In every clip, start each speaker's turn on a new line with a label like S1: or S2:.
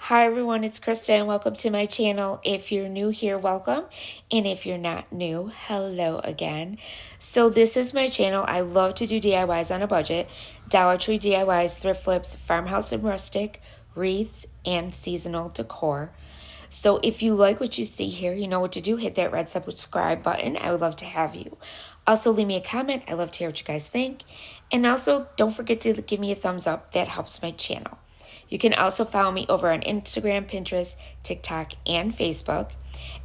S1: Hi everyone, it's Krista and welcome to my channel. If you're new here, welcome. And if you're not new, hello again. So this is my channel. I love to do DIYs on a budget. Dollar Tree DIYs, thrift flips, farmhouse and rustic, wreaths, and seasonal decor. So if you like what you see here, you know what to do. Hit that red subscribe button. I would love to have you. Also, leave me a comment. I love to hear what you guys think. And also, don't forget to give me a thumbs up. That helps my channel. You can also follow me over on Instagram, Pinterest, TikTok, and Facebook.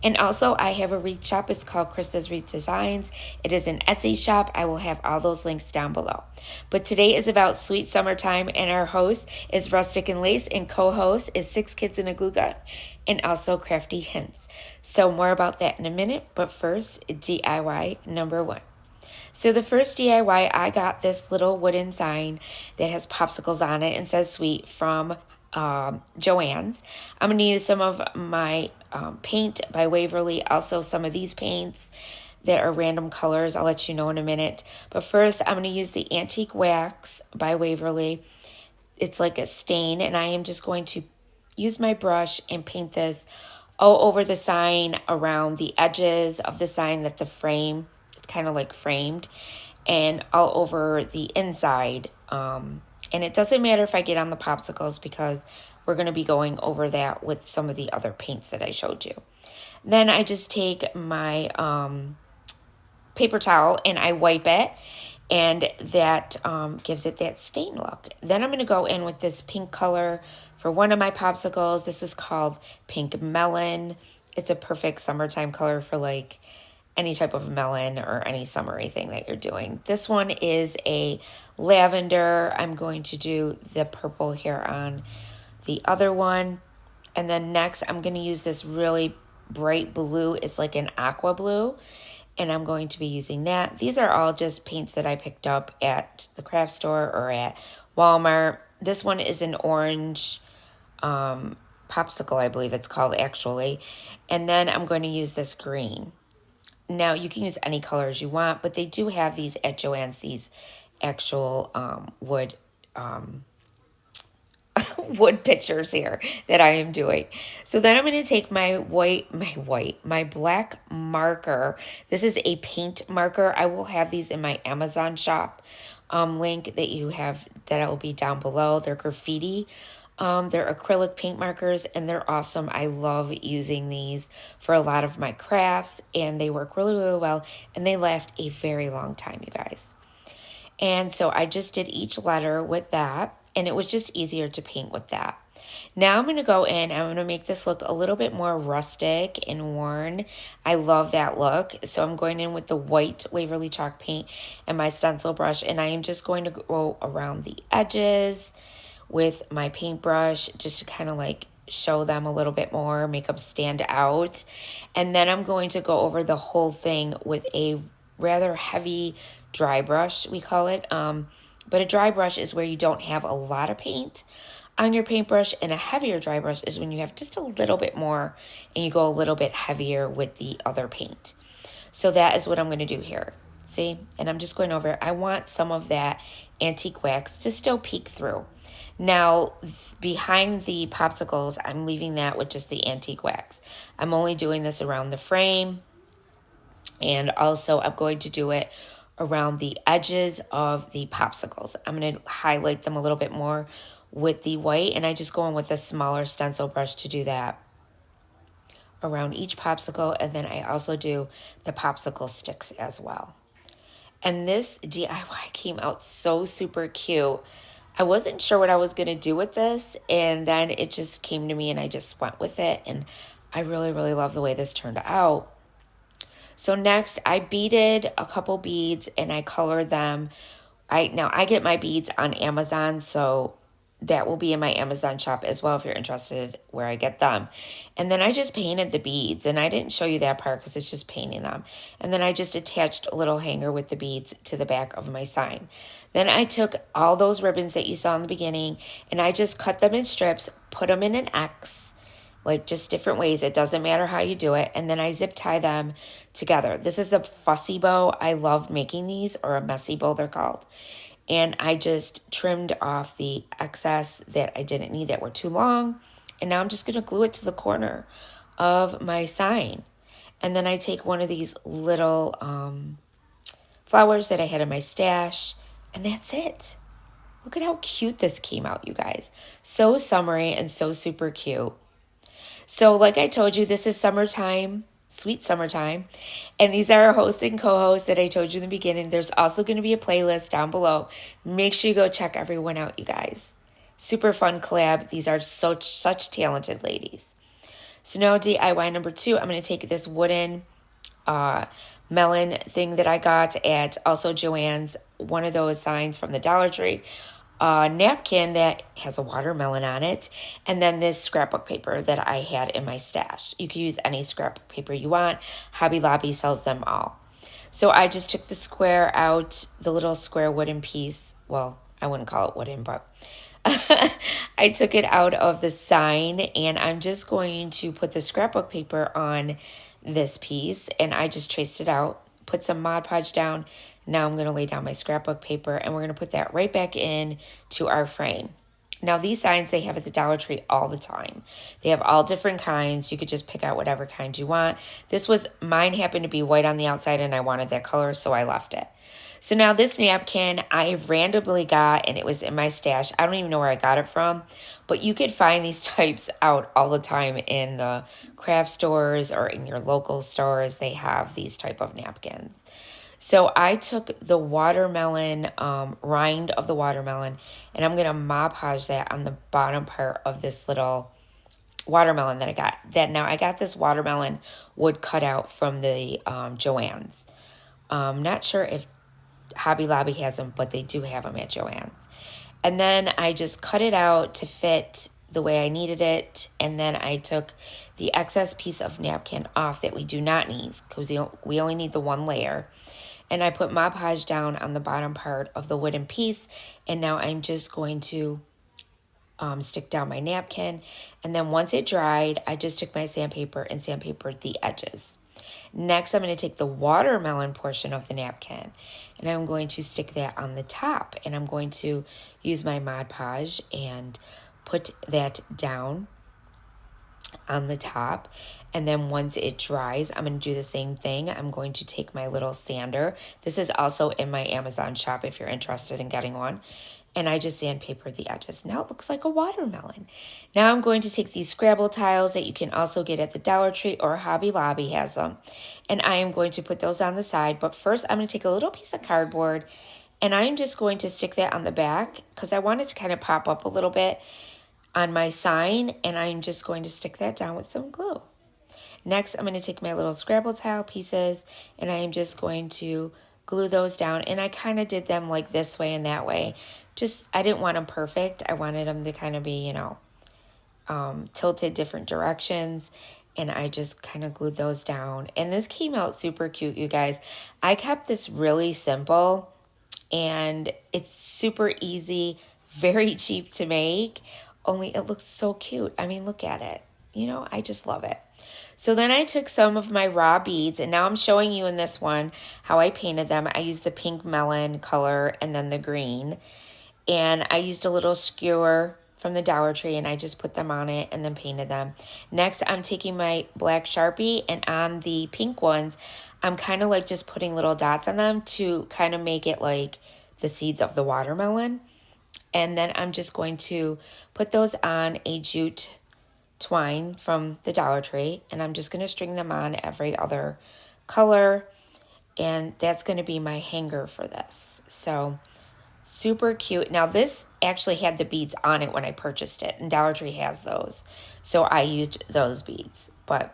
S1: And also, I have a wreath shop. It's called Krista's Wreath Designs. It is an Etsy shop. I will have all those links down below. But today is about sweet summertime, and our host is Rustic and Lace, and co-host is Six Kids in a Glue Gun, and also Crafty Hints. So more about that in a minute, but first, DIY number one. So the first DIY, I got this little wooden sign that has popsicles on it and says sweet from Joann's. I'm going to use some of my paint by Waverly, also some of these paints that are random colors. I'll let you know in a minute. But first, I'm going to use the Antique Wax by Waverly. It's like a stain, and I am just going to use my brush and paint this all over the sign, around the edges of the sign, that the frame, it's kind of like framed, and all over the inside. And it doesn't matter if I get on the popsicles because we're going to be going over that with some of the other paints that I showed you. Then I just take my paper towel and I wipe it, and that gives it that stain look. Then I'm going to go in with this pink color for one of my popsicles. This is called Pink Melon. It's a perfect summertime color for like any type of melon or any summery thing that you're doing. This one is a lavender. I'm going to do the purple here on the other one. And then next, I'm going to use this really bright blue. It's like an aqua blue, and I'm going to be using that. These are all just paints that I picked up at the craft store or at Walmart. This one is an orange popsicle, I believe it's called actually. And then I'm going to use this green. Now, you can use any colors you want, but they do have these at Joann's, these actual wood wood pictures here that I am doing. So then I'm going to take my black marker. This is a paint marker. I will have these in my Amazon shop link that will be down below. They're graffiti. They're acrylic paint markers, and they're awesome. I love using these for a lot of my crafts, and they work really, really well, and they last a very long time, you guys. And so I just did each letter with that, and it was just easier to paint with that. Now I'm going to go in, I'm going to make this look a little bit more rustic and worn. I love that look. So I'm going in with the white Waverly chalk paint and my stencil brush, and I am just going to go around the edges with my paintbrush just to kind of like show them a little bit more, make them stand out. And then I'm going to go over the whole thing with a rather heavy dry brush, we call it. But a dry brush is where you don't have a lot of paint on your paintbrush, and a heavier dry brush is when you have just a little bit more and you go a little bit heavier with the other paint. So that is what I'm going to do here. See? And I'm just going over, I want some of that antique wax to still peek through. Now, behind the popsicles, I'm leaving that with just the antique wax. I'm only doing this around the frame, and also I'm going to do it around the edges of the popsicles. I'm going to highlight them a little bit more with the white, and I just go in with a smaller stencil brush to do that around each popsicle, and then I also do the popsicle sticks as well. And this DIY came out so super cute. I wasn't sure what I was going to do with this, and then it just came to me and I just went with it, and I really, really love the way this turned out. So next, I beaded a couple beads and I colored them. Now I get my beads on Amazon, so that will be in my Amazon shop as well if you're interested where I get them. And then I just painted the beads, and I didn't show you that part because it's just painting them. And then I just attached a little hanger with the beads to the back of my sign. Then I took all those ribbons that you saw in the beginning, and I just cut them in strips, put them in an X, like just different ways. It doesn't matter how you do it. And then I zip tie them together. This is a fussy bow. I love making these, or a messy bow they're called. And I just trimmed off the excess that I didn't need that were too long, And now I'm just going to glue it to the corner of my sign. And then I take one of these little flowers that I had in my stash, and that's it. Look at how cute this came out, you guys. So summery and so super cute. So like I told you, this is summertime, sweet summertime. And these are our hosts and co-hosts that I told you in the beginning. There's also going to be a playlist down below. Make sure you go check everyone out, you guys. Super fun collab. These are such talented ladies. So now DIY number 2, I'm going to take this wooden melon thing that I got at also Joann's, one of those signs from the Dollar Tree, a napkin that has a watermelon on it, and then this scrapbook paper that I had in my stash. You can use any scrapbook paper you want. Hobby Lobby sells them all. So I just took the square out, the little square wooden piece. Well, I wouldn't call it wooden, but I took it out of the sign, and I'm just going to put the scrapbook paper on this piece, and I just traced it out, put some Mod Podge down. Now I'm going to lay down my scrapbook paper, and we're going to put that right back in to our frame. Now these signs they have at the Dollar Tree all the time. They have all different kinds. You could just pick out whatever kind you want. Mine happened to be white on the outside, and I wanted that color, so I left it. So now this napkin I randomly got, and it was in my stash. I don't even know where I got it from, but you could find these types out all the time in the craft stores or in your local stores. They have these type of napkins. So I took the watermelon, rind of the watermelon, and I'm going to Mod Podge that on the bottom part of this little watermelon that I got. Now I got this watermelon wood cut out from the Joann's. Not sure if Hobby Lobby has them, but they do have them at Joann's. And then I just cut it out to fit the way I needed it. And then I took the excess piece of napkin off that we do not need, because we only need the one layer. And I put Mod Podge down on the bottom part of the wooden piece. And now I'm just going to stick down my napkin. And then once it dried, I just took my sandpaper and sandpapered the edges. Next, I'm going to take the watermelon portion of the napkin, and I'm going to stick that on the top, and I'm going to use my Mod Podge and put that down on the top. And then once it dries, I'm going to do the same thing. I'm going to take my little sander. This is also in my Amazon shop if you're interested in getting one. And I just sandpapered the edges. Now it looks like a watermelon. Now I'm going to take these Scrabble tiles that you can also get at the Dollar Tree, or Hobby Lobby has them. And I am going to put those on the side. But first I'm going to take a little piece of cardboard, and I'm just going to stick that on the back because I want it to kind of pop up a little bit on my sign. And I'm just going to stick that down with some glue. Next, I'm going to take my little Scrabble tile pieces, and I am just going to glue those down. And I kind of did them like this way and that way. I didn't want them perfect. I wanted them to kind of be, tilted different directions. And I just kind of glued those down. And this came out super cute, you guys. I kept this really simple, and it's super easy, very cheap to make. Only it looks so cute. I mean, look at it. I just love it. So then I took some of my raw beads, and now I'm showing you in this one how I painted them. I used the pink melon color and then the green. And I used a little skewer from the Dollar Tree, and I just put them on it and then painted them. Next, I'm taking my black Sharpie, and on the pink ones, I'm kind of like just putting little dots on them to kind of make it like the seeds of the watermelon. And then I'm just going to put those on a jute twine from the Dollar Tree, and I'm just going to string them on every other color, and that's going to be my hanger for this. So super cute. Now this actually had the beads on it when I purchased it, and Dollar Tree has those, so I used those beads. But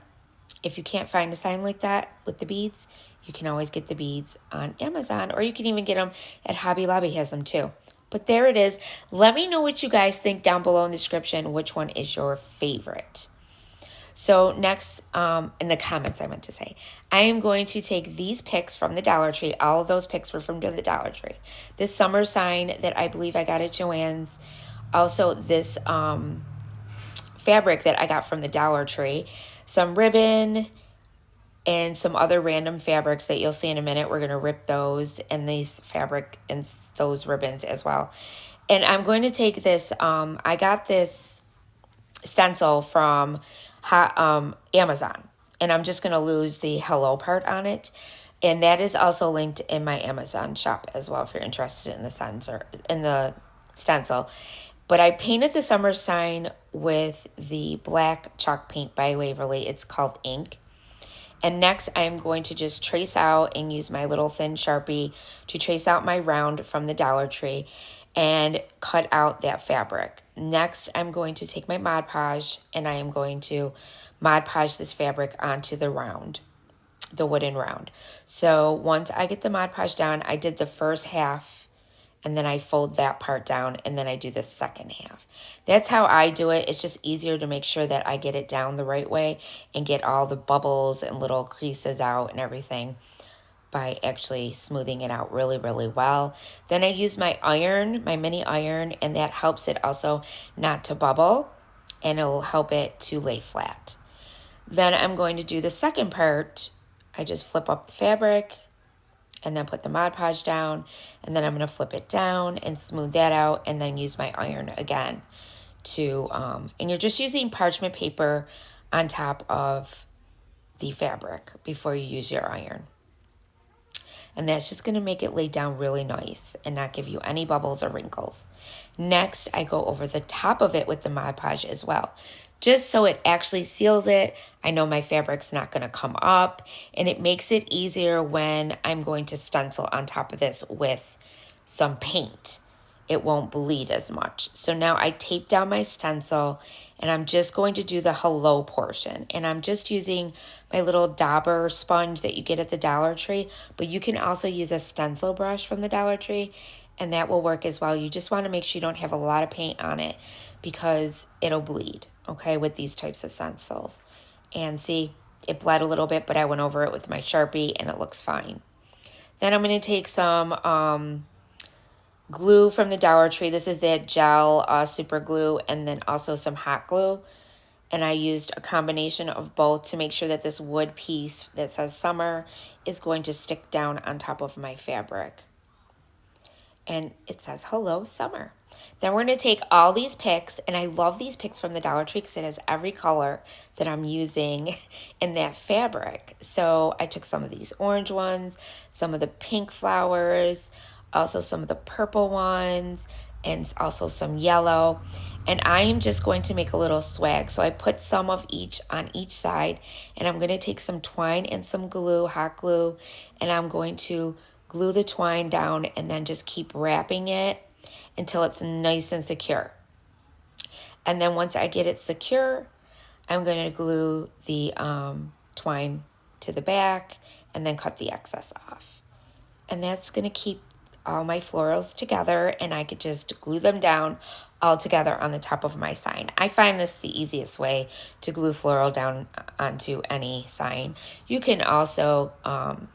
S1: if you can't find a sign like that with the beads, you can always get the beads on Amazon, or you can even get them at Hobby Lobby, has them too. But there it is. Let me know what you guys think down below in the description, which one is your favorite. So next, in the comments I meant to say, I am going to take these picks from the Dollar Tree. All of those picks were from the Dollar Tree. This summer sign that I believe I got at Joann's. Also this fabric that I got from the Dollar Tree. Some ribbon and some other random fabrics that you'll see in a minute. We're going to rip those and these fabric and those ribbons as well. And I'm going to take this, I got this stencil from Amazon. And I'm just going to lose the hello part on it. And that is also linked in my Amazon shop as well if you're interested in the stencil. But I painted the summer sign with the black chalk paint by Waverly. It's called Ink. And next I'm going to just trace out and use my little thin Sharpie to trace out my round from the Dollar Tree and cut out that fabric. Next I'm going to take my Mod Podge and I am going to Mod Podge this fabric onto the round, the wooden round. So once I get the Mod Podge down, I did the first half and then I fold that part down and then I do the second half. That's how I do it. It's just easier to make sure that I get it down the right way and get all the bubbles and little creases out and everything by actually smoothing it out really, really well. Then I use my iron, my mini iron, and that helps it also not to bubble and it'll help it to lay flat. Then I'm going to do the second part. I just flip up the fabric and then put the Mod Podge down, and then I'm going to flip it down and smooth that out and then use my iron again to, and you're just using parchment paper on top of the fabric before you use your iron. And that's just going to make it lay down really nice and not give you any bubbles or wrinkles. Next, I go over the top of it with the Mod Podge as well, just so it actually seals it. I know my fabric's not going to come up, and it makes it easier when I'm going to stencil on top of this with some paint. It won't bleed as much. So now I tape down my stencil, and I'm just going to do the hello portion. And I'm just using my little dauber sponge that you get at the Dollar Tree, but you can also use a stencil brush from the Dollar Tree, and that will work as well. You just want to make sure you don't have a lot of paint on it because it'll bleed, okay, with these types of stencils. And see, it bled a little bit, but I went over it with my Sharpie and it looks fine. Then I'm going to take some glue from the Dollar Tree. This is that gel super glue, and then also some hot glue. And I used a combination of both to make sure that this wood piece that says summer is going to stick down on top of my fabric. And it says hello summer. Then we're going to take all these picks, and I love these picks from the Dollar Tree because it has every color that I'm using in that fabric. So I took some of these orange ones, some of the pink flowers, also some of the purple ones, and also some yellow. And I am just going to make a little swag. So I put some of each on each side, and I'm going to take some twine and some glue, hot glue, and I'm going to glue the twine down and then just keep wrapping it until it's nice and secure. And then once I get it secure, I'm going to glue the twine to the back and then cut the excess off. And that's going to keep all my florals together, and I could just glue them down all together on the top of my sign. I find this the easiest way to glue floral down onto any sign. You can also,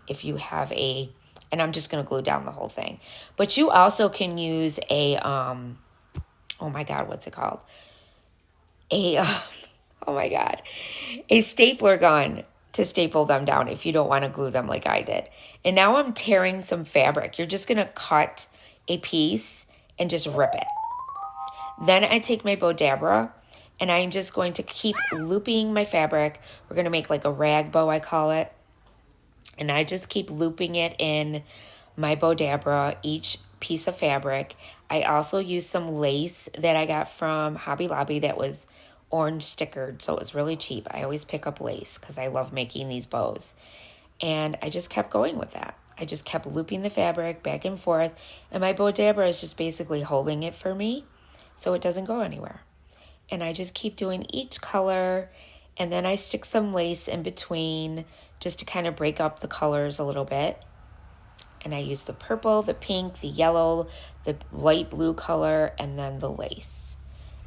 S1: if you have and I'm just going to glue down the whole thing. But you also can use a, oh my God, what's it called? A stapler gun to staple them down if you don't want to glue them like I did. And now I'm tearing some fabric. You're just going to cut a piece and just rip it. Then I take my Bodabra and I'm just going to keep looping my fabric. We're going to make like a rag bow, I call it. And I just keep looping it in my Bodabra, each piece of fabric. I also use some lace that I got from Hobby Lobby that was orange stickered, so it was really cheap. I always pick up lace because I love making these bows. And I just kept going with that. I just kept looping the fabric back and forth, and my Bodabra is just basically holding it for me so it doesn't go anywhere. And I just keep doing each color, and then I stick some lace in between just to kind of break up the colors a little bit. And I use the purple, the pink, the yellow, the light blue color, and then the lace.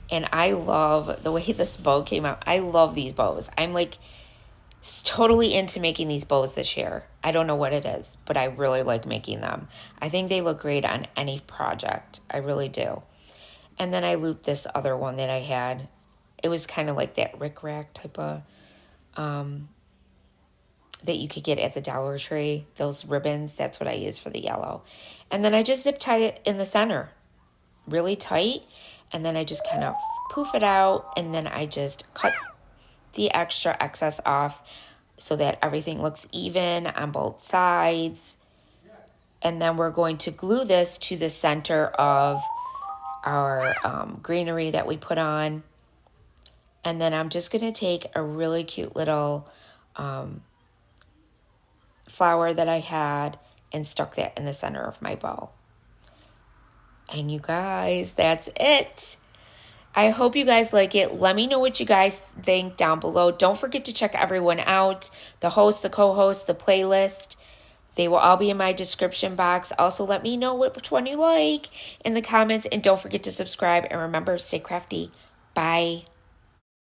S1: And I love the way this bow came out. I love these bows. I'm like totally into making these bows this year. I don't know what it is, but I really like making them. I think they look great on any project. I really do. And then I looped this other one that I had. It was kind of like that rickrack type of that you could get at the Dollar Tree, those ribbons. That's what I use for the yellow. And then I just zip tie it in the center really tight, and then I just kind of poof it out, and then I just cut the extra excess off so that everything looks even on both sides. And then we're going to glue this to the center of our greenery that we put on. And then I'm just going to take a really cute little flower that I had and stuck that in the center of my bow. And you guys, that's it. I hope you guys like it. Let me know what you guys think down below. Don't forget to check everyone out. The host, the co-host, the playlist. They will all be in my description box. Also, let me know which one you like in the comments. And don't forget to subscribe. And remember, stay crafty. Bye.